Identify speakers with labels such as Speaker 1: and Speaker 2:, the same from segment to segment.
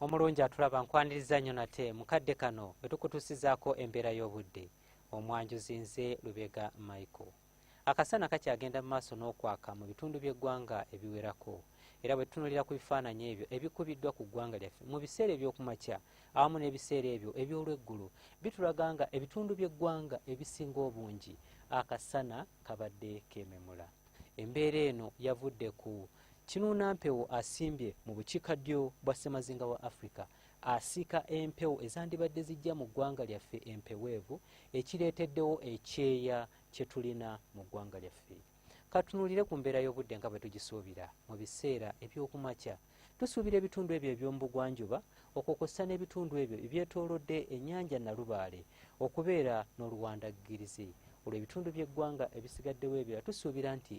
Speaker 1: omulungi atulaba nkwaniriza nnyo nate mukadde kano etukutuusizaako embeera y'obudde omwanjuzi nze Lubega Michael. Akasana kakyagenda mu maaso n'okwaka mu bitundu by'eggwanga ebiwerako era bwe tutunulira ku bifaananyi ebyo ebikubiddwa ku ggwanga lyaffe mu biseera eby'okumakya awamu n'ebiseera ebyo ebyolw'eggulu bitulaga nga ebitundu by'eggwanga ebisinga obungi akasana kabadde keememula. Embeera eno yavudde ku kinuunampewo asimbye mu bukiikaddyo bwa ssemazinga wa Africa asiika empewo ezandibadde zijja mu ggwanga lyaffe empeweevu ekireeteddewo ekyeya kye tulina mu ggwanga lyaffe. Katunuulire ku mbeera y'obudde nga bwe tugisuubira mu biseera eby'okumakya. Tusuubira ebitundu ebyo eby'omu bugwanjuba okukosa n'ebitundu ebyo ebyetoolodde ennyanja Nalubaale okubeera n'oluwandagirizi. Olwo ebitundu by'eggwanga ebisigaddewo ebirala tusuubira nti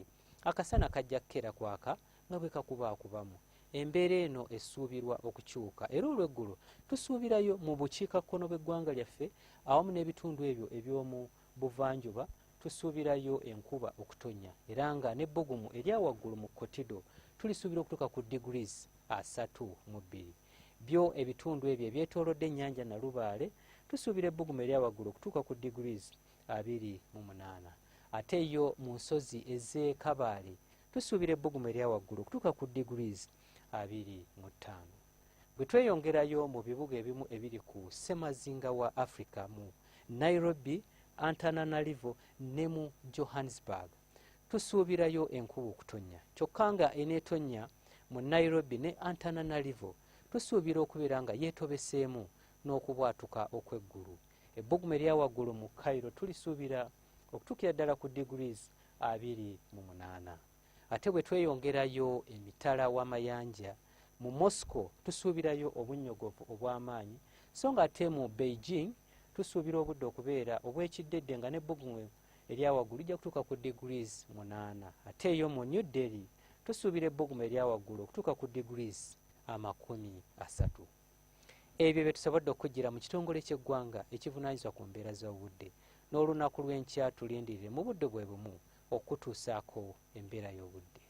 Speaker 1: akasana kajja kukeera kwaka nga bwe kakubaakubamu. Embeera eno esuubirwa okukyuka era olw'eggulu tusuubirayo mu bukiikakkono bw'eggwanga lyaffe awamu n'ebitundu ebyo eby'omu buvanjuba tusuubirayo enkuba okutonnya era nga n'ebbugumu erya waggulu mu Kotido tulisuubira okutuuka ku degrees 32. Byo ebitundu ebyo ebyetoolodde ennyanja Nalubaale tusuubira ebbugumu erya waggulu okutuuka ku degrees 28. Ate yo mu nsozi ez'e Kabaale tusuubira ebbugumu erya waggulu okutuuka ku degrees 25. Bwe tweyongerayo mu bibuga ebimu ebiri ku ssemazinga wa Africa mu Nairobi, Antananarivo ne mu Johannesburg tusuubirayo enkuba okutonnya kyokka nga eneetonnya mu Nairobi ne Antananarivo tusuubira okubeera nga yeetobeseemu n'okubwatuka okw'eggulu. Ebbugumu erya waggulu mu Cairo tulisuubira okutuukira ddala ku degrees 28. Ate bwe tweyongerayo emitala w'amayanja mu Moscow tusuubirayo obunnyogovu obw'amaanyi so nga ate mu Beijing tusuubira obudde okubeera obw'ekiddedde nga n'ebbugumu erya waggulu lijja kutuuka ku degrees 8. Ate eyo mu New Delhi tusuubira ebbugumu erya waggulu okutuuka ku degrees 30. Ebyo bye tusobodde okujjira mu kitongole ky'eggwanga ekivunaanyizibwa ku mbeera z'obudde n'olunaku lw'enkya tulindirire mu budde bwe bumu okutuusaako embeera y'obudde.